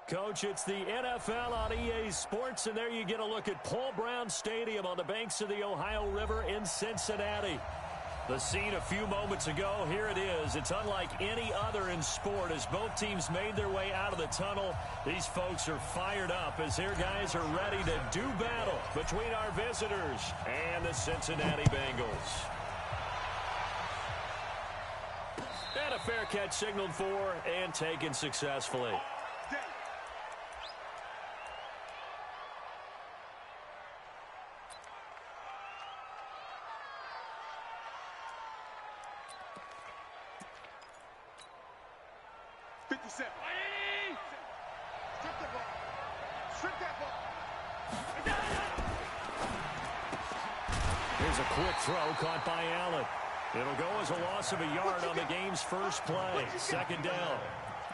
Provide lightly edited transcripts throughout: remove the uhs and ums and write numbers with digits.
Coach, it's the NFL on EA Sports, and there you get a look at Paul Brown Stadium on the banks of the Ohio River in Cincinnati. The scene a few moments ago, here it is. It's unlike any other in sport as both teams made their way out of the tunnel. These folks are fired up as their guys are ready to do battle between our visitors and the Cincinnati Bengals. And a fair catch signaled for and taken successfully. 57. Strip the ball. Strip that ball. Here's a quick throw caught by Allen. It'll go as a loss of a yard on the game's first play. Second down.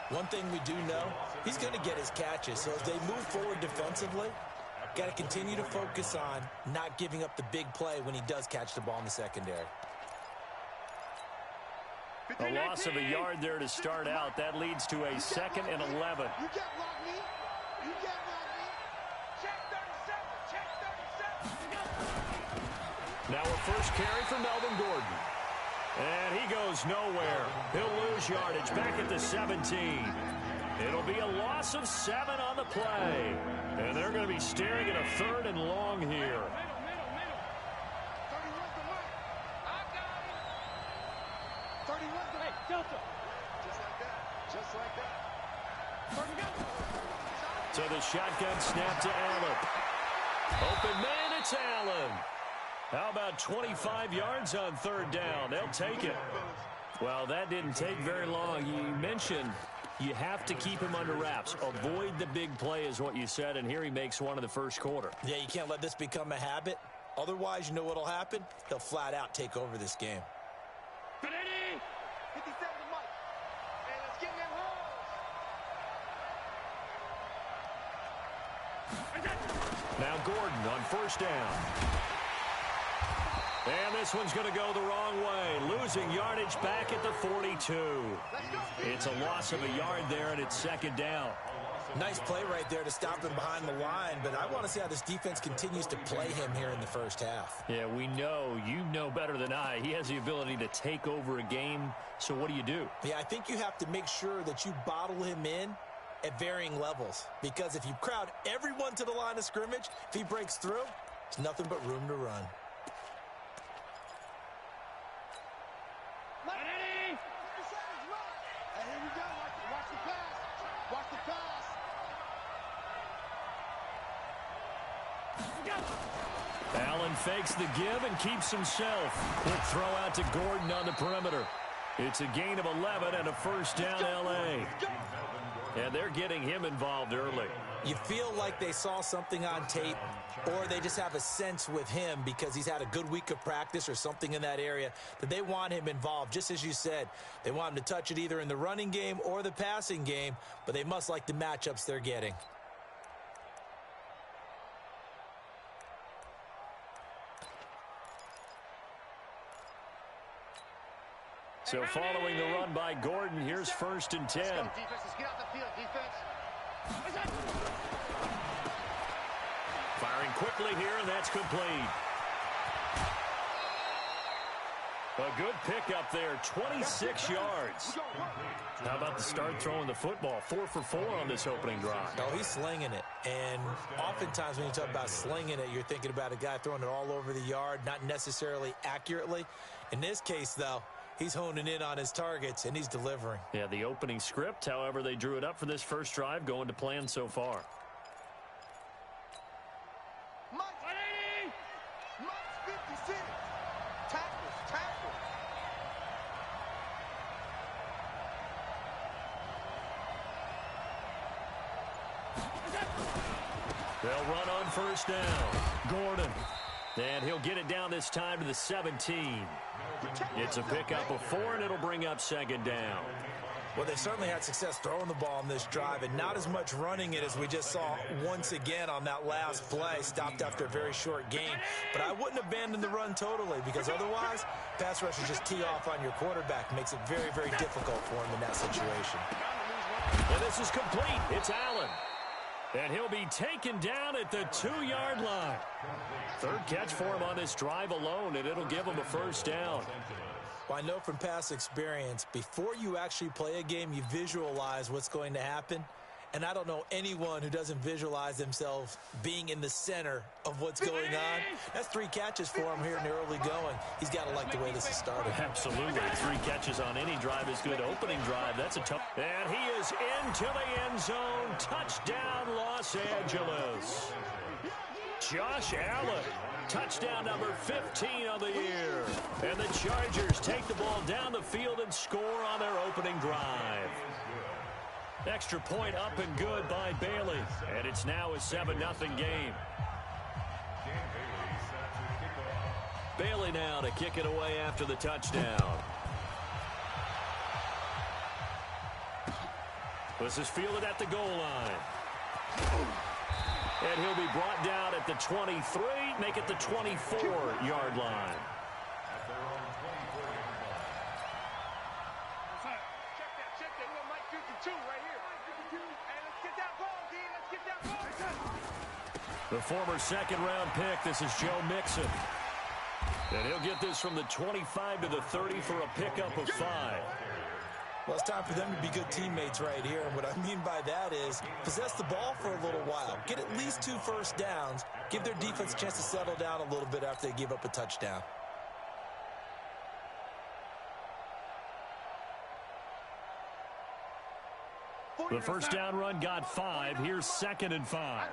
One thing we do know, he's going to get his catches. So as they move forward defensively, got to continue to focus on not giving up the big play when he does catch the ball in the secondary. A loss of a yard there to start out. That leads to a 2nd and 11. You can't block me. You can't block me. Check 37. Check 37. Now a first carry for Melvin Gordon. And he goes nowhere. He'll lose yardage back at the 17. It'll be a loss of 7 on the play. And they're going to be staring at a 3rd and long here. Just like that. So the shotgun snap to Allen. Open man, it's Allen. How about 25 yards on 3rd down? They'll take it. Well, that didn't take very long. You mentioned you have to keep him under wraps. Avoid the big play is what you said, and here he makes one in the first quarter. Yeah, you can't let this become a habit. Otherwise, you know what'll happen? He'll flat out take over this game. 57 to Mike. And let's get in them holes. Now Gordon on first down. And this one's going to go the wrong way. Losing yardage back at the 42. It's a loss of a yard there, and it's 2nd down. Nice play right there to stop him behind the line, but I want to see how this defense continues to play him here in the first half. Yeah, we know. You know better than I. He has the ability to take over a game, so what do you do? Yeah, I think you have to make sure that you bottle him in at varying levels, because if you crowd everyone to the line of scrimmage, if he breaks through, there's nothing but room to run. Allen fakes the give and keeps himself. Quick throw out to Gordon on the perimeter. It's a gain of 11 and a first down L.A. And they're getting him involved early. You feel like they saw something on tape, or they just have a sense with him because he's had a good week of practice or something in that area that they want him involved. Just as you said, they want him to touch it either in the running game or the passing game, but they must like the matchups they're getting. So following the run by Gordon, here's 1st and 10. Let's go, defense. Let's get out the field, defense. Firing quickly here, and that's complete. A good pickup there, 26 yards. How about the start throwing the football? 4 for 4 on this opening drive. Oh, he's slinging it. And oftentimes when you talk about slinging it, you're thinking about a guy throwing it all over the yard, not necessarily accurately. In this case, though, he's honing in on his targets, and he's delivering. Yeah, the opening script, however, they drew it up for this first drive, going to plan so far. Mike 56. Tackles. They'll run on first down. Gordon. And he'll get it down this time to the 17. It's a pickup of 4, and it'll bring up 2nd down. Well, they certainly had success throwing the ball on this drive, and not as much running it as we just saw once again on that last play, stopped after a very short gain. But I wouldn't abandon the run totally, because otherwise, pass rushers just tee off on your quarterback. Makes it very, very difficult for him in that situation. And this is complete. It's Allen. And he'll be taken down at the 2-yard line. Third catch for him on this drive alone, and it'll give him a first down. Well, I know from past experience, before you actually play a game, you visualize what's going to happen. And I don't know anyone who doesn't visualize themselves being in the center of what's going on. That's 3 catches for him here in the early going. He's got to like the way this is started. Absolutely. 3 catches on any drive is good. Opening drive, that's a tough. And he is into the end zone. Touchdown, Los Angeles. Josh Allen. Touchdown number 15 on the year. And the Chargers take the ball down the field and score on their opening drive. Extra point up and good by Bailey. And it's now a 7-0 game. Bailey now to kick it away after the touchdown. This is fielded at the goal line. And he'll be brought down at the 23, make it the 24-yard line. The former second-round pick, this is Joe Mixon. And he'll get this from the 25 to the 30 for a pickup of 5. Well, it's time for them to be good teammates right here. And what I mean by that is possess the ball for a little while. Get at least 2 first downs. Give their defense a chance to settle down a little bit after they give up a touchdown. The first down run got 5. Here's 2nd and 5.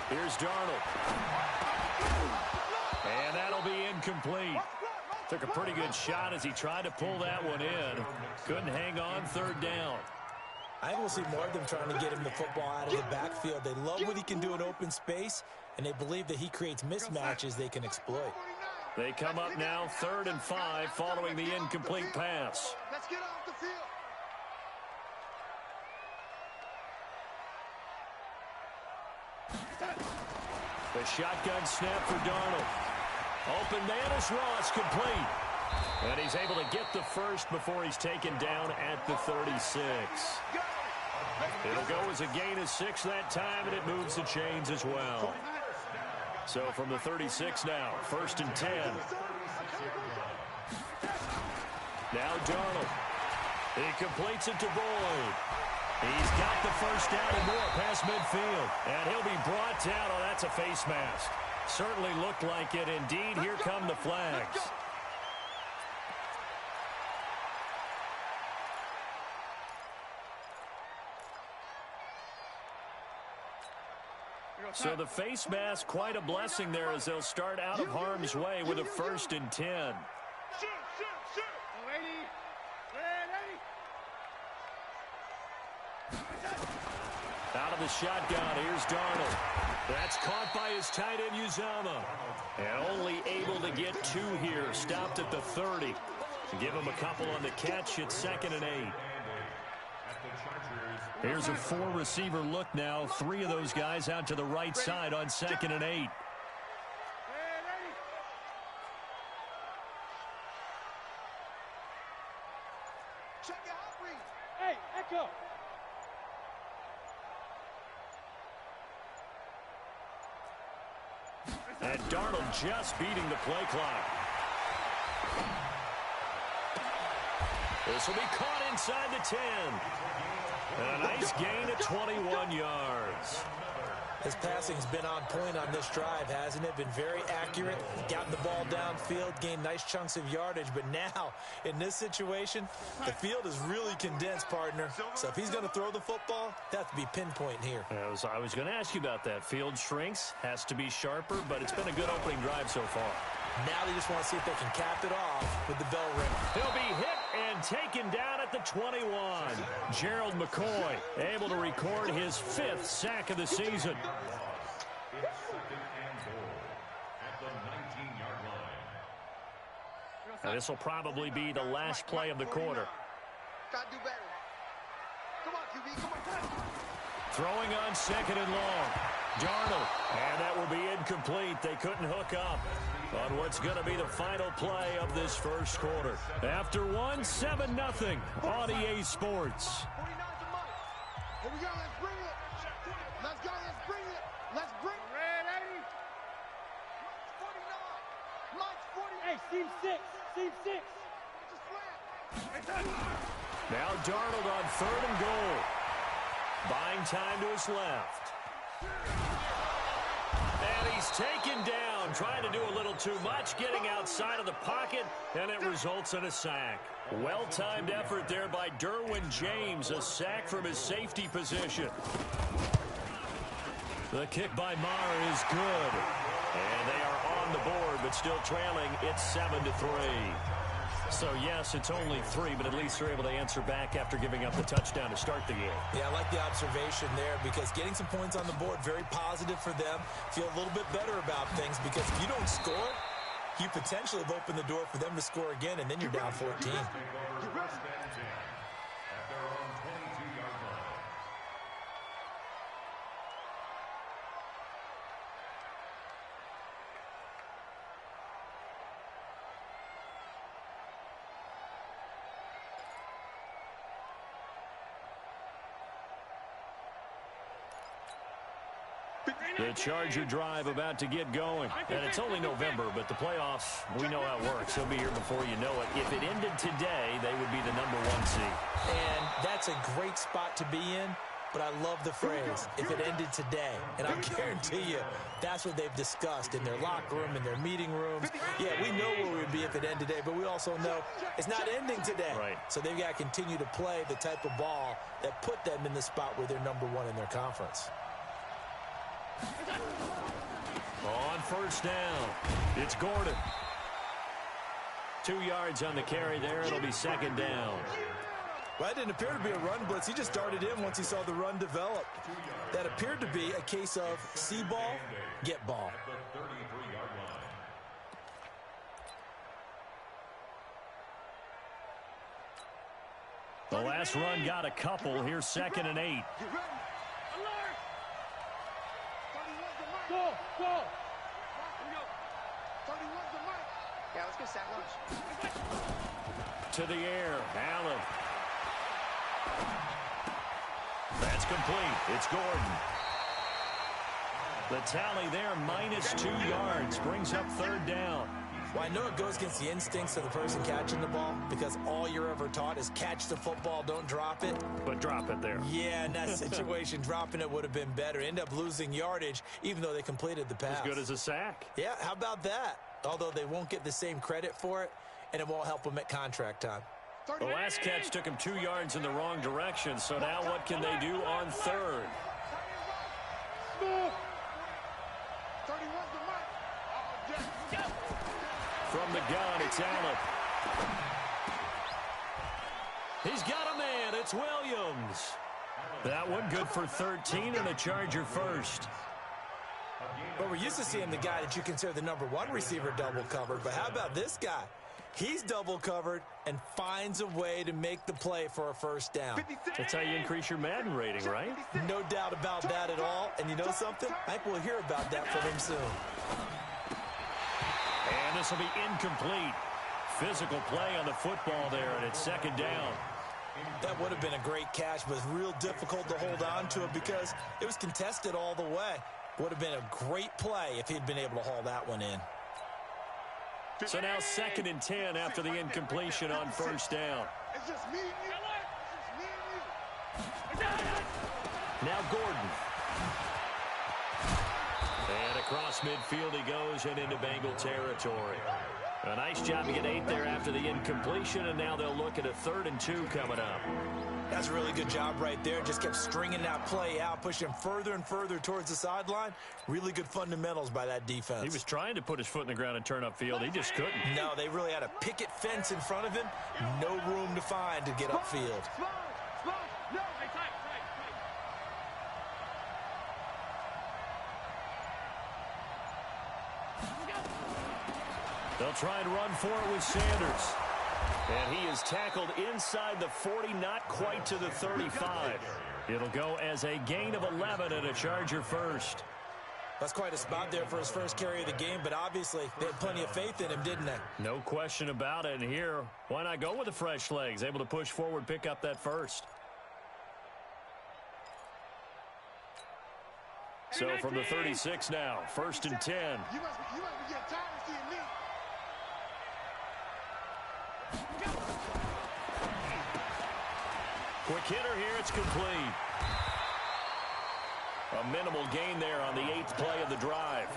Here's Darnold. And that'll be incomplete. Took a pretty good shot as he tried to pull that one in. Couldn't hang on 3rd down. I think we'll see more of them trying to get him the football out of the backfield. They love what he can do in open space, and they believe that he creates mismatches they can exploit. They come up now 3rd and 5 following the incomplete pass. Let's get off the field. The shotgun snap for Darnold. Open man is Ross, complete. And he's able to get the first before he's taken down at the 36. It'll go as a gain of 6 that time, and it moves the chains as well. So from the 36 now, 1st and 10. Now Darnold. He completes it to Boyd. He's got the first down and more past midfield. And he'll be brought down. Oh, that's a face mask. Certainly looked like it. Indeed, here come the flags. So the face mask, quite a blessing there as they'll start out of harm's way with a 1st and 10. Out of the shotgun, here's Darnold. That's caught by his tight end, Uzama. And only able to get 2 here. Stopped at the 30. Give him a couple on the catch. It's 2nd and 8. Here's a 4-receiver look now. 3 of those guys out to the right side on 2nd and 8. Check it out, Reed. Hey, Echo. And Darnold just beating the play clock. This will be caught inside the 10. And a nice gain of 21 yards. His passing's been on point on this drive, hasn't it? Been very accurate, gotten the ball downfield, gained nice chunks of yardage. But now, in this situation, the field is really condensed, partner. So if he's going to throw the football, that has to be pinpoint here. I was going to ask you about that. Field shrinks, has to be sharper, but it's been a good opening drive so far. Now they just want to see if they can cap it off with the bell ring. He'll be hit and taken down at the 21. Gerald McCoy able to record his 5th sack of the season. And this will probably be the last play of the quarter. Gotta do better. Come on, QB, come on. Throwing on 2nd and long. Darnold, and that will be incomplete. They couldn't hook up on what's going to be the final play of this first quarter. After one, 7-0 on EA Sports. 49's the money. Here we go. Let's bring it. Let's go. Let's bring it. Let's bring it. Red 80. Mike's 49. Mike's 40. Hey, Steve 6. Steve 6. Now Darnold on 3rd and goal. Buying time to his left. And he's taken down, trying to do a little too much, getting outside of the pocket, and it results in a sack. Well-timed effort there by Derwin James, a sack from his safety position. The kick by Maher is good. And they are on the board, but still trailing. It's 7-3. So, yes, it's only 3, but at least they're able to answer back after giving up the touchdown to start the game. Yeah, I like the observation there because getting some points on the board, very positive for them. Feel a little bit better about things because if you don't score, you potentially have opened the door for them to score again, and then you're down 14. The Charger drive about to get going. And it's only November, but the playoffs, we know how it works. They'll be here before you know it. If it ended today, they would be the #1 seed. And that's a great spot to be in, but I love the phrase, if it ended today. And I guarantee you, that's what they've discussed in their locker room, in their meeting rooms. Yeah, we know where we would be if it ended today, but we also know it's not ending today. Right. So they've got to continue to play the type of ball that put them in the spot where they're #1 in their conference. On first down, it's Gordon. 2 yards on the carry there. It'll be 2nd down. Well, that didn't appear to be a run blitz. He just darted in once he saw the run develop. That appeared to be a case of see ball, get ball. The last run got a couple. Here's 2nd and 8. Go. Here we go. 31's the mic. Yeah, let's get sack lunch. To the air, Allen. That's complete. It's Gordon. The tally there, -2 yards, brings up 3rd down. Well, I know it goes against the instincts of the person catching the ball because all you're ever taught is catch the football, don't drop it. But drop it there. Yeah, in that situation, dropping it would have been better. End up losing yardage, even though they completed the pass. As good as a sack. Yeah, how about that? Although they won't get the same credit for it, and it won't help them at contract time. The last catch took him 2 yards in the wrong direction, so now what can they do on 3rd? 31's the mic. From the gun, it's Allen. He's got a man. It's Williams. That one good for 13 and a Charger first. But we're used to seeing the guy that you consider the #1 receiver double covered. But how about this guy? He's double covered and finds a way to make the play for a first down. That's how you increase your Madden rating, right? No doubt about that at all. And you know something? I think we'll hear about that from him soon. And this will be incomplete. Physical play on the football there, and it's 2nd down. That would have been a great catch, but real difficult to hold on to it because it was contested all the way. Would have been a great play if he'd been able to haul that one in. So now 2nd and 10 after the incompletion on first down. It's just me and you. It's just me and you. Now Gordon. And across midfield he goes and into Bengal territory. A nice job to get 8 there after the incompletion, and now they'll look at a 3rd and 2 coming up. That's a really good job right there. Just kept stringing that play out, pushing him further and further towards the sideline. Really good fundamentals by that defense. He was trying to put his foot in the ground and turn upfield. He just couldn't. No, they really had a picket fence in front of him. No room to find to get upfield. They'll try and run for it with Sanders. And he is tackled inside the 40, not quite to the 35. It'll go as a gain of 11 and a Charger first. That's quite a spot there for his first carry of the game, but obviously they had plenty of faith in him, didn't they? No question about it. And here, why not go with the fresh legs? Able to push forward, pick up that first. So from the 36 now, 1st and 10. You must be getting tired of seeing me. Quick hitter here, it's complete. A minimal gain there on the 8th play of the drive.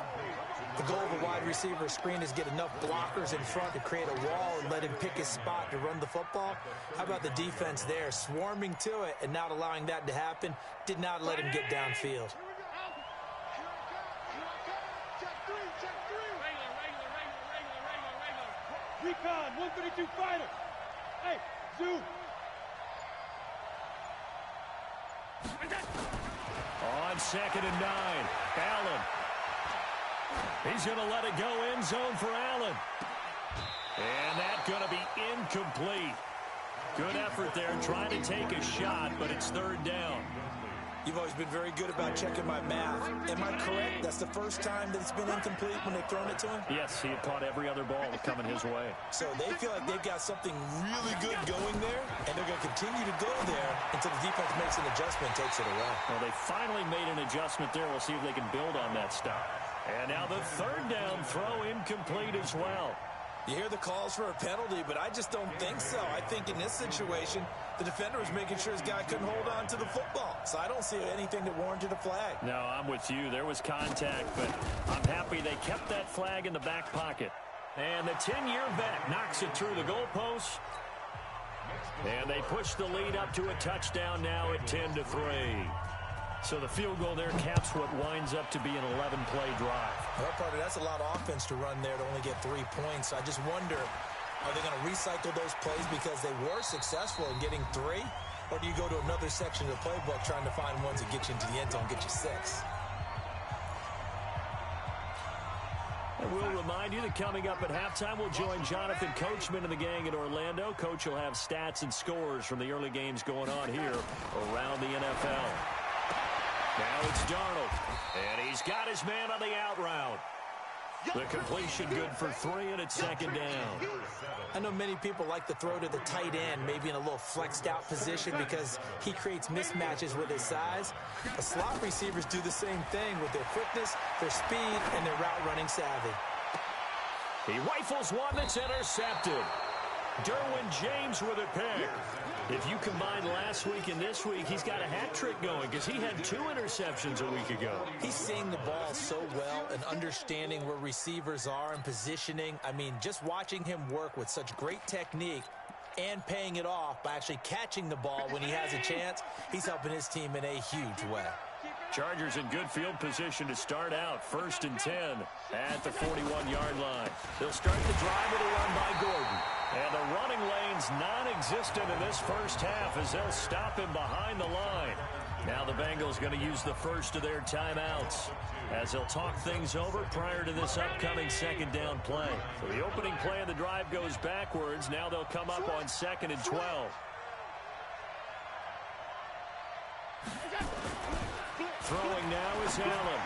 The goal of a wide receiver screen is get enough blockers in front to create a wall and let him pick his spot to run the football. How about the defense there, swarming to it and not allowing that to happen? Did not let him get downfield. Recon, 132 fighter. Hey, zoom. On 2nd and 9, Allen. He's going to let it go end zone for Allen. And that's going to be incomplete. Good effort there trying to take a shot, but it's 3rd down. You've always been very good about checking my math. Am I correct? That's the first time that it's been incomplete when they've thrown it to him? Yes, he had caught every other ball coming his way. So they feel like they've got something really good going there, and they're going to continue to go there until the defense makes an adjustment and takes it away. Well, they finally made an adjustment there. We'll see if they can build on that stuff. And now the 3rd down throw incomplete as well. You hear the calls for a penalty, but I just don't think so. I think in this situation, the defender was making sure his guy couldn't hold on to the football. So I don't see anything that warranted a flag. No, I'm with you. There was contact, but I'm happy they kept that flag in the back pocket. And the 10-year vet knocks it through the goalpost. And they push the lead up to a touchdown now at 10-3. So the field goal there caps what winds up to be an 11-play drive. Well, partner, that's a lot of offense to run there to only get 3 points. I just wonder, are they going to recycle those plays because they were successful in getting 3? Or do you go to another section of the playbook trying to find ones that get you into the end zone, get you 6? And we'll remind you that coming up at halftime, we'll join Jonathan Coachman and the gang in Orlando. Coach will have stats and scores from the early games going on here around the NFL. Now it's Darnold, and he's got his man on the out route. The completion good for 3, and it's 2nd down. I know many people like to throw to the tight end, maybe in a little flexed out position because he creates mismatches with his size. The slot receivers do the same thing with their quickness, their speed, and their route running savvy. He rifles one that's intercepted. Derwin James with a pick. If you combine last week and this week, he's got a hat trick going because he had 2 interceptions a week ago. He's seeing the ball so well and understanding where receivers are and positioning. I mean, just watching him work with such great technique and paying it off by actually catching the ball when he has a chance, he's helping his team in a huge way. Chargers in good field position to start out. 1st and 10 at the 41-yard line. They'll start the drive with a run by Gordon. And the running lane's non-existent in this first half as they'll stop him behind the line. Now the Bengals going to use the first of their timeouts as they'll talk things over prior to this upcoming 2nd down play. So the opening play of the drive goes backwards. Now they'll come up on 2nd and 12. Throwing now is Allen.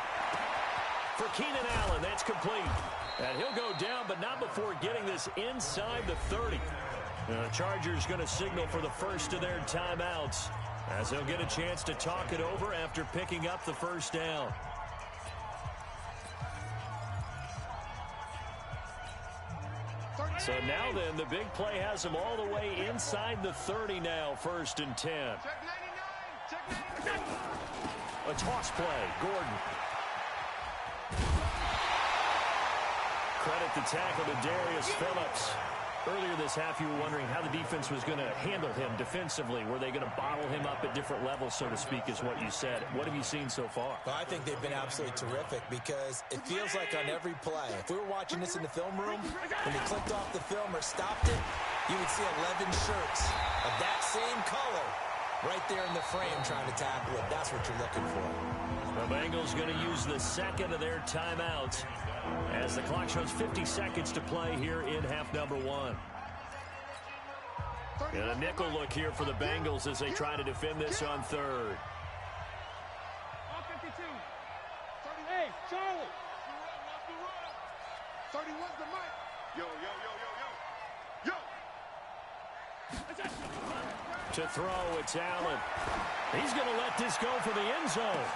For Keenan Allen, that's complete. And he'll go down, but not before getting this inside the 30. The Chargers going to signal for the first of their timeouts as they'll get a chance to talk it over after picking up the 1st down. So now then, the big play has them all the way inside the 30 now, 1st and 10. A toss play, Gordon. Credit the tackle to Darius Phillips. Earlier this half, you were wondering how the defense was going to handle him defensively. Were they going to bottle him up at different levels, so to speak, is what you said. What have you seen so far? Well, I think they've been absolutely terrific because it feels like on every play, if we were watching this in the film room, when they clicked off the film or stopped it, you would see 11 shirts of that same color right there in the frame trying to tackle it. That's what you're looking for. The Bengals going to use the second of their timeouts as the clock shows 50 seconds to play here in half number 1. And a nickel look here for the Bengals as they try to defend this on 3rd. Hey, Charlie! 31's the mic. Yo, yo, yo, yo, yo. Yo. To throw, it's Allen. He's going to let this go for the end zone.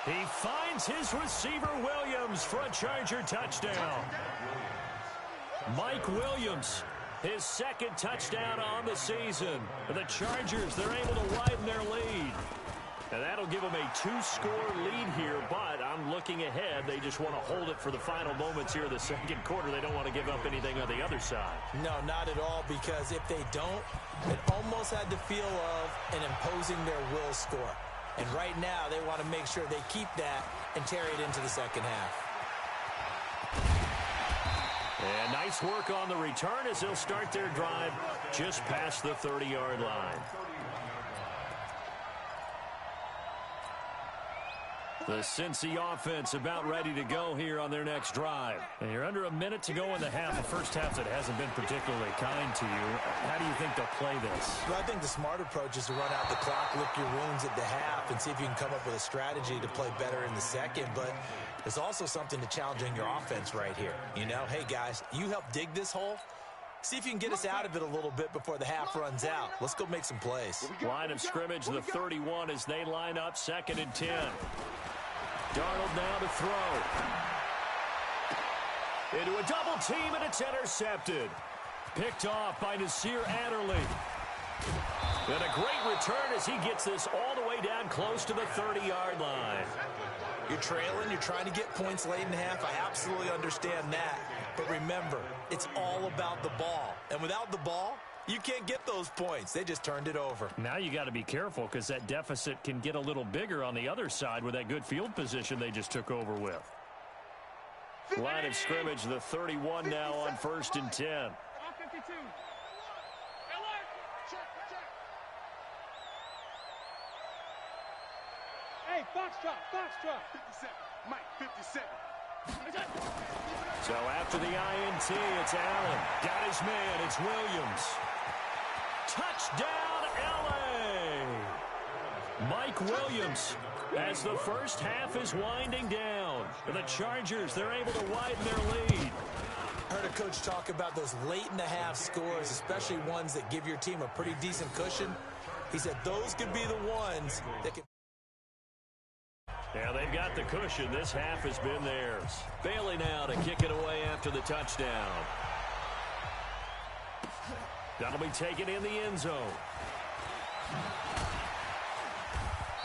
He finds his receiver, Williams, for a Charger touchdown. Mike Williams, his second touchdown on the season. The Chargers, they're able to widen their lead. And that'll give them a 2-score lead here, but I'm looking ahead. They just want to hold it for the final moments here of the second quarter. They don't want to give up anything on the other side. No, not at all, because if they don't, it almost had the feel of an imposing their will score. And right now, they want to make sure they keep that and carry it into the second half. And nice work on the return as they'll start their drive just past the 30-yard line. The Cincy offense about ready to go here on their next drive. And you're under a minute to go in the half, a first half that hasn't been particularly kind to you. How do you think they'll play this? Well, I think the smart approach is to run out the clock, lick your wounds at the half, and see if you can come up with a strategy to play better in the second. But there's also something to challenging your offense right here. You know, hey, guys, you help dig this hole. See if you can get us out of it a little bit before the half runs out. Let's go make some plays. Line of scrimmage, the 31 as they line up, 2nd and 10. Darnold now to throw. Into a double team, and it's intercepted. Picked off by Nasir Adderley. And a great return as he gets this all the way down close to the 30-yard line. You're trailing, you're trying to get points late in the half. I absolutely understand that. But remember, it's all about the ball. And without the ball, you can't get those points. They just turned it over. Now you got to be careful because that deficit can get a little bigger on the other side with that good field position they just took over with. Line of scrimmage, the 31 now on 1st and 10. Hey, Foxtrot, Foxtrot. 57, Mike, 57. So after the INT, it's Allen. Got his man, it's Williams. Touchdown, L.A. Mike Williams, as the first half is winding down. The Chargers, they're able to widen their lead. Heard a coach talk about those late-in-the-half scores, especially ones that give your team a pretty decent cushion. He said those could be the ones that can... Yeah, they've got the cushion. This half has been theirs. Bailey now to kick it away after the touchdown. That'll be taken in the end zone.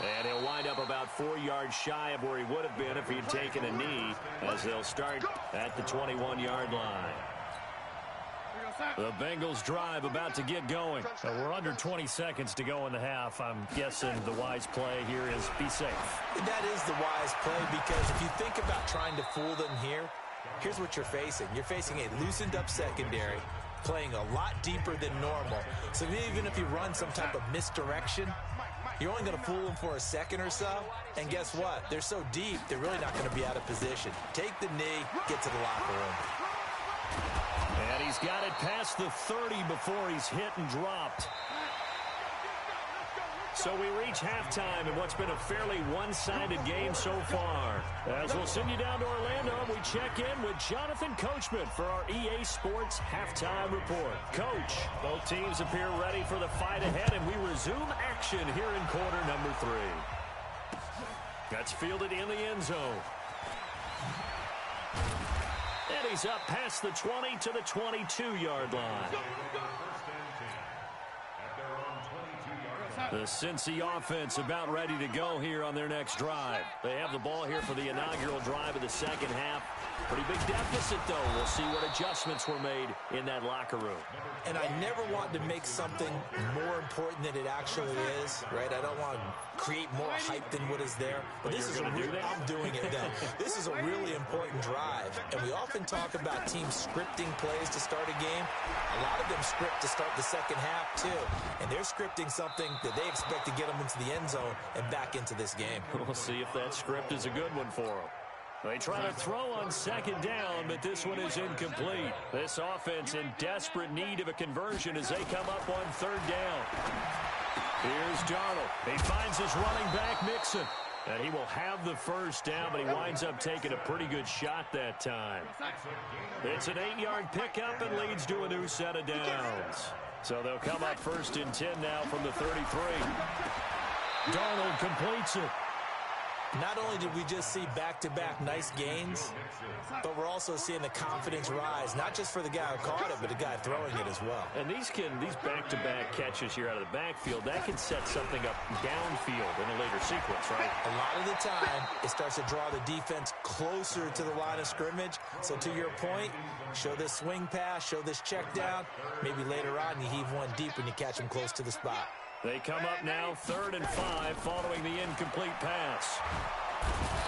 And he'll wind up about 4 yards shy of where he would have been if he had taken a knee, as they'll start at the 21-yard line. The Bengals drive about to get going. We're under 20 seconds to go in the half. I'm guessing the wise play here is be safe. That is the wise play, because if you think about trying to fool them here, here's what you're facing. You're facing a loosened up secondary, playing a lot deeper than normal. So even if you run some type of misdirection, you're only going to fool them for a second or so. And guess what? They're so deep, they're really not going to be out of position. Take the knee, get to the locker room. And he's got it past the 30 before he's hit and dropped. So we reach halftime in what's been a fairly one-sided game so far. As we'll send you down to Orlando, we check in with Jonathan Coachman for our EA Sports Halftime Report. Coach, both teams appear ready for the fight ahead, and we resume action here in quarter number 3. That's fielded in the end zone. And he's up past the 20 to the 22-yard line. The Cincy offense about ready to go here on their next drive. They have the ball here for the inaugural drive of the second half. Pretty big deficit, though. We'll see what adjustments were made in that locker room. And I never want to make something more important than it actually is, right? I don't want to create more hype than what is there. But this is I'm doing it then. This is a really important drive. And we often talk about teams scripting plays to start a game. A lot of them script to start the second half, too. And they're scripting something that they expect to get them into the end zone and back into this game. We'll see if that script is a good one for them. They try to throw on second down, but this one is incomplete. This offense in desperate need of a conversion as they come up on third down. Here's Darnold. He finds his running back, Mixon. And he will have the first down, but he winds up taking a pretty good shot that time. It's an 8-yard pickup and leads to a new set of downs. So they'll come up 1st and 10 now from the 33. Darnold completes it. Not only did we just see back-to-back nice gains, but we're also seeing the confidence rise, not just for the guy who caught it, but the guy throwing it as well. And these back-to-back catches here out of the backfield, that can set something up downfield in a later sequence, right? A lot of the time, it starts to draw the defense closer to the line of scrimmage. So to your point, show this swing pass, show this check down. Maybe later on you heave one deep when you catch them close to the spot. They come up now 3rd and 5 following the incomplete pass.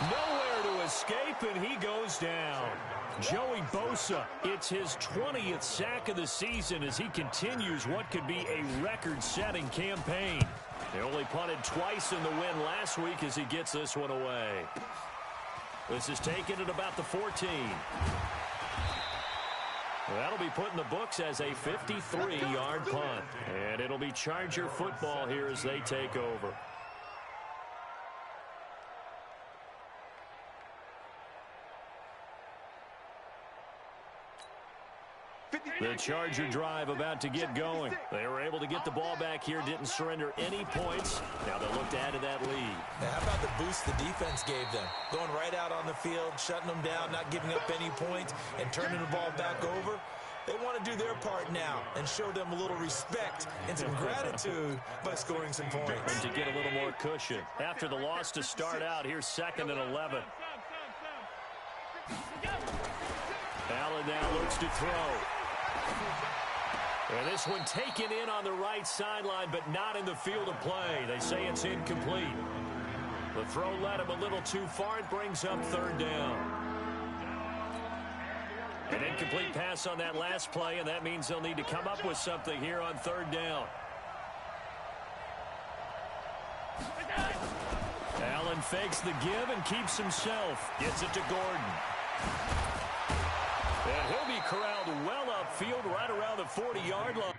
Nowhere to escape, and he goes down. Joey Bosa, it's his 20th sack of the season as he continues what could be a record-setting campaign. They only punted twice in the win last week as he gets this one away. This is taken at about the 14. That'll be put in the books as a 53-yard punt. And it'll be Charger football here as they take over. The Charger drive about to get going. They were able to get the ball back here, didn't surrender any points. Now they'll look to add to that lead. Now, how about the boost the defense gave them? Going right out on the field, shutting them down, not giving up any points, and turning the ball back over. They want to do their part now and show them a little respect and some gratitude by scoring some points. And to get a little more cushion. After the loss to start out, here's 2nd and 11. Allen now looks to throw. And this one taken in on the right sideline, but not in the field of play. They say it's incomplete. The throw led him a little too far. It brings up 3rd down. An incomplete pass on that last play, and that means they'll need to come up with something here on 3rd down. Allen fakes the give and keeps himself. Gets it to Gordon. And he'll be corralled well upfield right around the 40-yard line.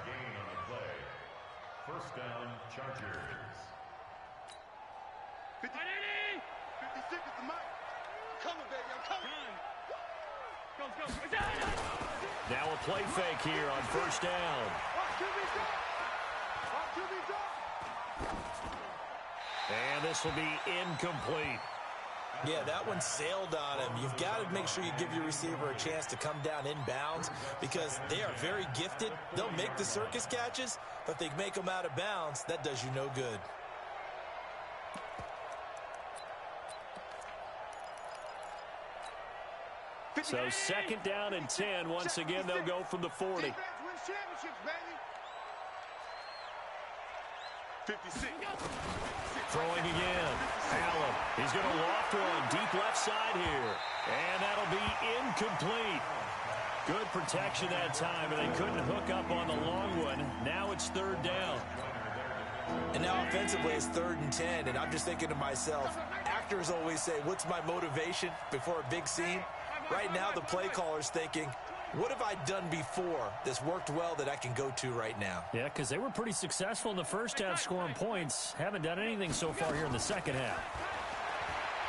Gain on the play. 1st down, Chargers. 56 is the mark. Coming, baby, I'm coming. Go. Now a play fake here on 1st down. And this will be incomplete. Yeah, that one sailed on him. You've got to make sure you give your receiver a chance to come down inbounds because they are very gifted. They'll make the circus catches, but if they make them out of bounds, that does you no good. So 2nd down and 10. Once again, they'll go from the 40. 56. Throwing again. Allen. He's going to loft one deep left side here. And that'll be incomplete. Good protection that time, and they couldn't hook up on the long one. Now it's 3rd down. And now offensively it's 3rd and 10, and I'm just thinking to myself, actors always say, what's my motivation before a big scene? Right now the play caller's thinking, what have I done before that's worked well that I can go to right now? Yeah, because they were pretty successful in the first half scoring points. Haven't done anything so far here in the second half.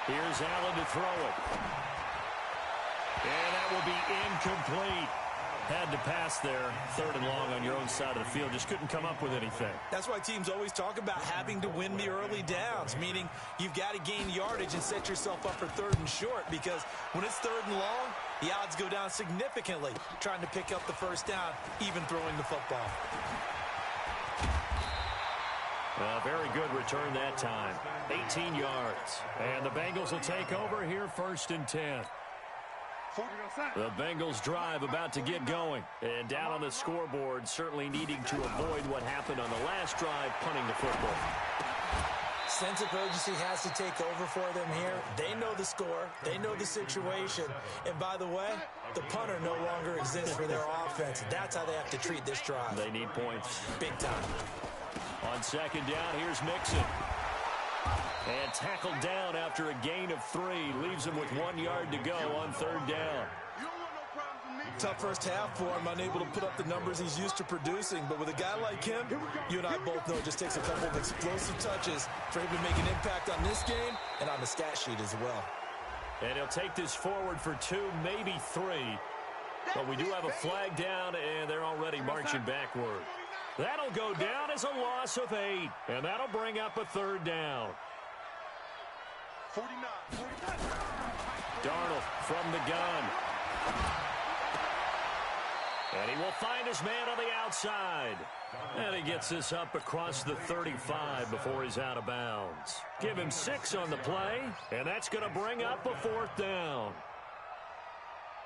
Here's Allen to throw it. And that will be incomplete. Had to pass there, 3rd and long on your own side of the field. Just couldn't come up with anything. That's why teams always talk about having to win the early downs, meaning you've got to gain yardage and set yourself up for 3rd and short, because when it's 3rd and long, the odds go down significantly trying to pick up the first down, even throwing the football. A very good return that time. 18 yards. And the Bengals will take over here 1st and 10. The Bengals drive about to get going. And down on the scoreboard, certainly needing to avoid what happened on the last drive, punting the football. Sense of urgency has to take over for them here. They know the score. They know the situation. And by the way, the punter no longer exists for their offense. That's how they have to treat this drive. They need points. Big time. On 2nd down, here's Mixon. And tackled down after a gain of 3. Leaves him with 1 yard to go on 3rd down. tough first half for him, unable to put up the numbers he's used to producing. But with a guy like him, you and I both know it just takes a couple of explosive touches for him to make an impact on this game and on the stat sheet as well. And he'll take this forward for 2, maybe 3. But we do have a flag down, and they're already marching backward. That'll go down as a loss of 8, and that'll bring up a 3rd down. 49. Darnold from the gun. And he will find his man on the outside. And he gets this up across the 35 before he's out of bounds. Give him 6 on the play, and that's going to bring up a 4th down.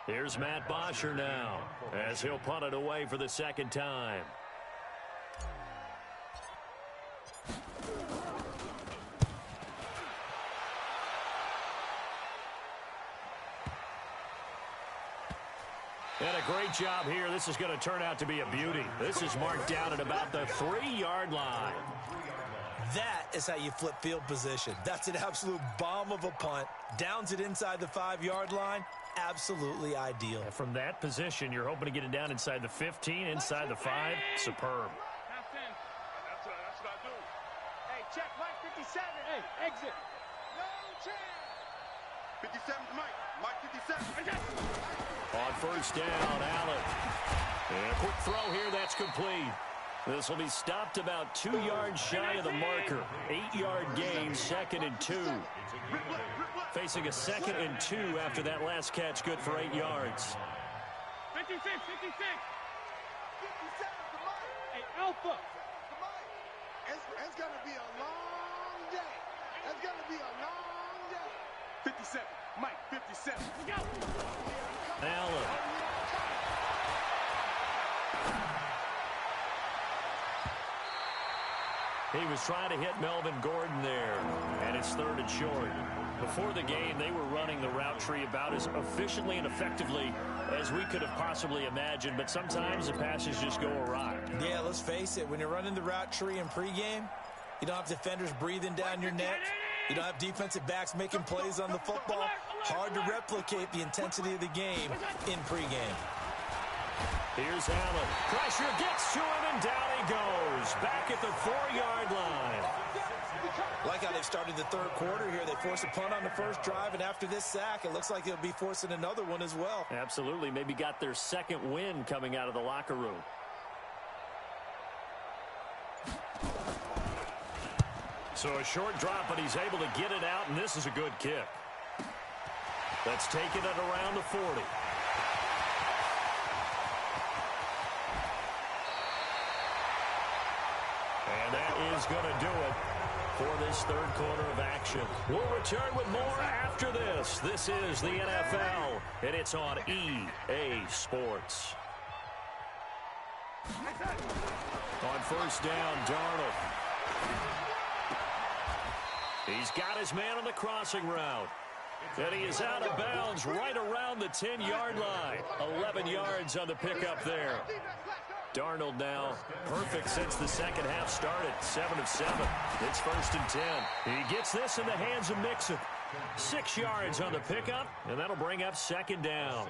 Here's Matt Bosher now, as he'll punt it away for the 2nd time. And a great job here. This is going to turn out to be a beauty. This is marked down at about the 3-yard line. That is how you flip field position. That's an absolute bomb of a punt. Downs it inside the 5-yard line. Absolutely ideal. And from that position, you're hoping to get it down inside the 15, inside the 5. Superb. That's what I do. Hey, check Mike 57. Hey, exit. No chance. 57's Mike. Mike 57. On 1st down, Allen. And a quick throw here, that's complete. This will be stopped about 2 yards shy of the marker. 8-yard gain, 2nd and 2. Facing a 2nd and 2 after that last catch, good for 8 yards. 56, 56. 57 to Mike. Hey, Alpha. To Mike. It's going to be a long day. It's going to be a long day. 57. Mike, 57. Let's go. Allen. He was trying to hit Melvin Gordon there, and it's 3rd and short. Before the game, they were running the route tree about as efficiently and effectively as we could have possibly imagined, but sometimes the passes just go awry. Yeah, let's face it. When you're running the route tree in pregame, you don't have defenders breathing down your neck. You don't have defensive backs making plays on the football. Hard to replicate the intensity of the game in pregame. Here's Allen. Pressure gets to him, and down he goes. Back at the 4-yard line. Like how they've started the 3rd quarter here. They forced a punt on the 1st drive, and after this sack, it looks like they'll be forcing another one as well. Absolutely. Maybe got their 2nd win coming out of the locker room. So a short drop, but he's able to get it out, and this is a good kick. That's taken it around the 40. And that is going to do it for this 3rd quarter of action. We'll return with more after this. This is the NFL, and it's on EA Sports. On 1st down, Darnold. He's got his man on the crossing route. And he is out of bounds right around the 10-yard line. 11 yards on the pickup there. Darnold now perfect since the 2nd half started. 7 of 7. It's 1st and 10. He gets this in the hands of Mixon. 6 yards on the pickup, and that'll bring up 2nd down.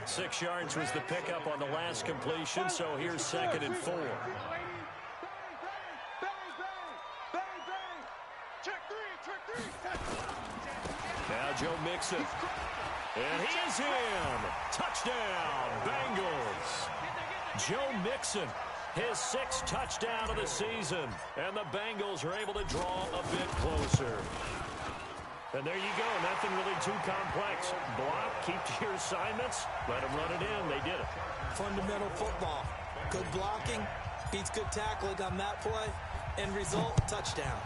6 yards was the pickup on the last completion, so here's 2nd and 4. Now Joe Mixon. And he is in. Touchdown, Bengals. Joe Mixon, his 6th touchdown of the season. And the Bengals are able to draw a bit closer. And there you go. Nothing really too complex. Block, keep to your assignments, let them run it in. They did it. Fundamental football. Good blocking, beats good tackling on that play. End result, touchdown.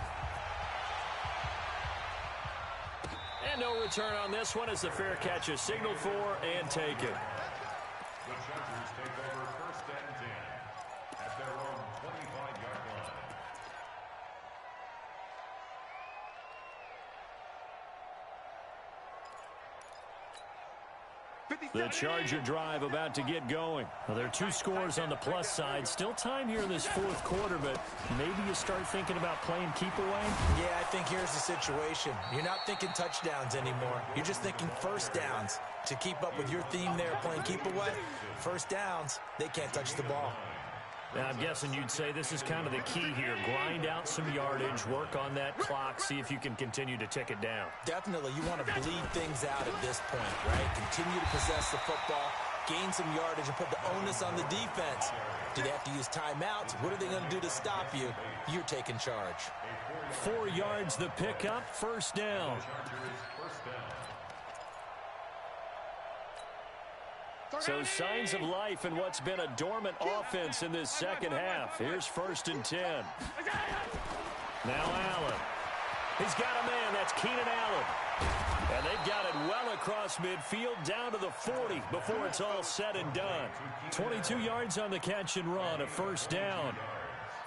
And no return on this one as the fair catch is signaled for and taken. The Chargers take over 1st and 10 at their own 25-yard line. The Charger drive about to get going. Well, there are two scores on the plus side. Still time here in this fourth quarter, but maybe you start thinking about playing keep away? Yeah, I think here's the situation. You're not thinking touchdowns anymore. You're just thinking first downs. To keep up with your theme there, playing keep away, first downs, they can't touch the ball. Now, I'm guessing you'd say this is kind of the key here. Grind out some yardage, work on that clock, see if you can continue to tick it down. Definitely, you want to bleed things out at this point, right? Continue to possess the football, gain some yardage, and put the onus on the defense. Do they have to use timeouts? What are they going to do to stop you? You're taking charge. 4 yards the pickup, first down. So signs of life in what's been a dormant offense in this second half. Here's 1st and 10. Now Allen. He's got a man. That's Keenan Allen. And they've got it well across midfield down to the 40 before it's all said and done. 22 yards on the catch and run, a first down.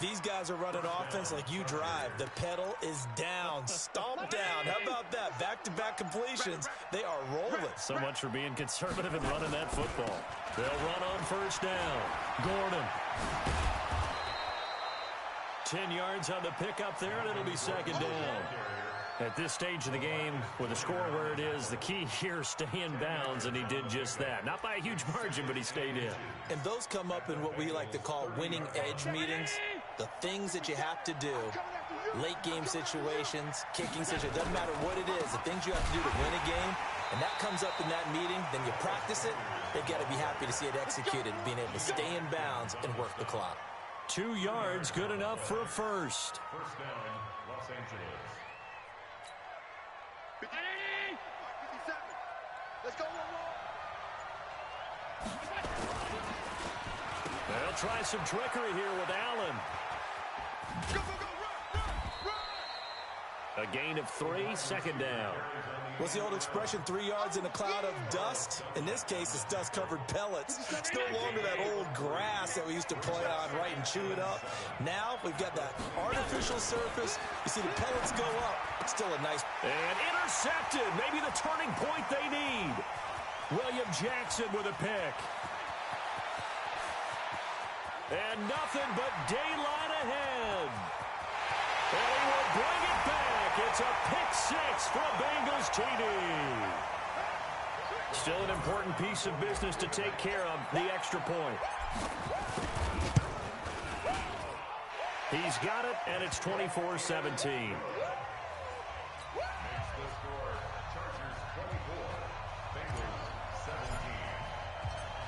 These guys are running offense like you drive. The pedal is down, stomp down. How about that? Back-to-back completions. They are rolling. So much for being conservative and running that football. They'll run on first down. Gordon. 10 yards on the pickup there, and it'll be second down. At this stage of the game, with the score where it is, the key here, stay in bounds, and he did just that. Not by a huge margin, but he stayed in. And those come up in what we like to call winning edge meetings. The things that you have to do, late game situations, kicking situations, doesn't matter what it is, the things you have to do to win a game, and that comes up in that meeting, then you practice it, they've got to be happy to see it executed, being able to stay in bounds and work the clock. 2 yards, good enough for a first. First down, Los Angeles. 57. Let's go, They'll try some trickery here with Allen. Go, go, go, run. A gain of 3, second down. What's the old expression, 3 yards in a cloud of dust? In this case, it's dust-covered pellets. It's no longer that old grass that we used to play on, right, and chew it up. Now we've got that artificial surface. You see the pellets go up. It's still a nice... And intercepted. Maybe the turning point they need. William Jackson with a pick. And nothing but daylight ahead. And he will bring it back. It's a pick 6 for a Bengals TD. Still an important piece of business to take care of, the extra point. He's got it, and it's 24-17.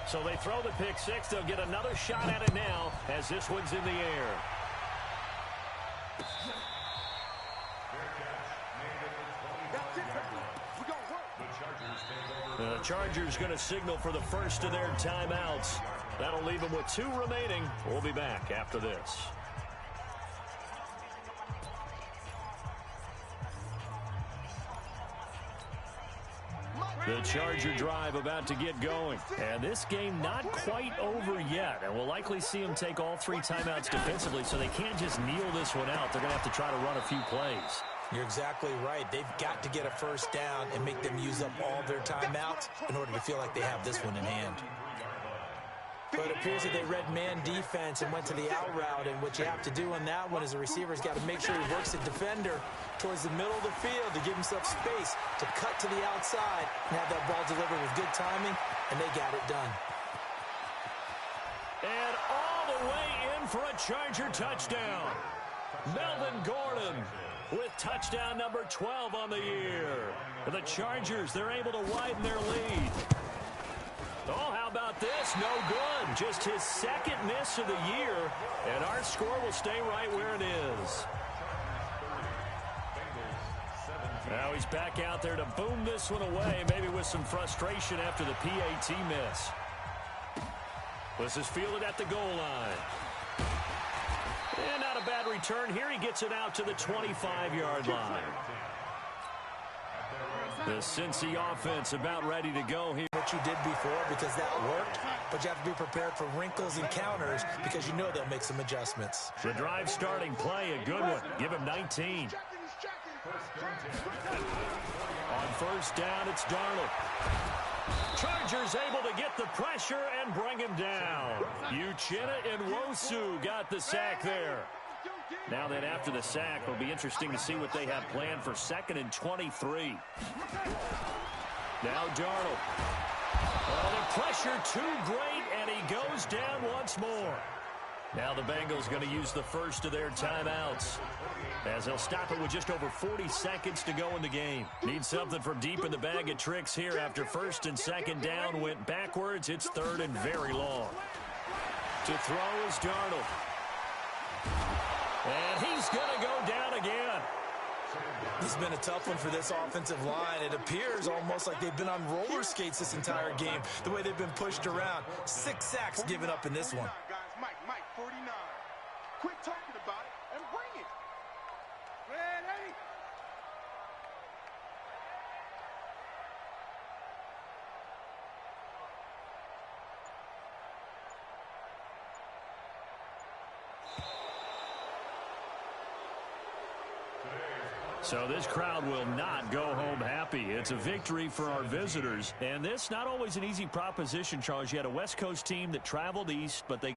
So they throw the pick 6. They'll get another shot at it now as this one's in the air. The Chargers going to signal for the first of their timeouts. That'll leave them with 2 remaining. We'll be back after this. The Charger drive about to get going. And this game not quite over yet. And we'll likely see them take all 3 timeouts defensively, so they can't just kneel this one out. They're going to have to try to run a few plays. You're exactly right. They've got to get a first down and make them use up all their timeouts in order to feel like they have this one in hand. But it appears that they read man defense and went to the out route, and what you have to do on that one is the receiver's got to make sure he works the defender towards the middle of the field to give himself space to cut to the outside and have that ball delivered with good timing, and they got it done. And all the way in for a Charger touchdown. Melvin Gordon with touchdown number 12 on the year. The Chargers, they're able to widen their lead. Oh, how about this? No good. Just his second miss of the year, and our score will stay right where it is. Now he's back out there to boom this one away, maybe with some frustration after the PAT miss. This is fielded at the goal line. And not a bad return here. He gets it out to the 25-yard line. The Cincy offense about ready to go here. What you did before, because that worked, but you have to be prepared for wrinkles and counters because you know they'll make some adjustments. The drive starting play, a good one. Give him 19. On first down, it's Darnold. Chargers able to get the pressure and bring him down. Uchenna and Nwosu got the sack there. Now then, after the sack, it'll be interesting to see what they have planned for 2nd and 23. Now Darnold. Oh, the pressure too great, and he goes down once more. Now the Bengals going to use the first of their timeouts, as they'll stop it with just over 40 seconds to go in the game. Need something from deep in the bag of tricks here after 1st and 2nd down went backwards. It's 3rd and very long. To throw is Darnold. And he's going to go down again. It's been a tough one for this offensive line. It appears almost like they've been on roller skates this entire game, the way they've been pushed around. 6 sacks given up in this one. Mike, 49. Quit talking about it and bring it. Ready? So this crowd will not go home happy. It's a victory for our visitors. And this, not always an easy proposition, Charles. You had a West Coast team that traveled east, but they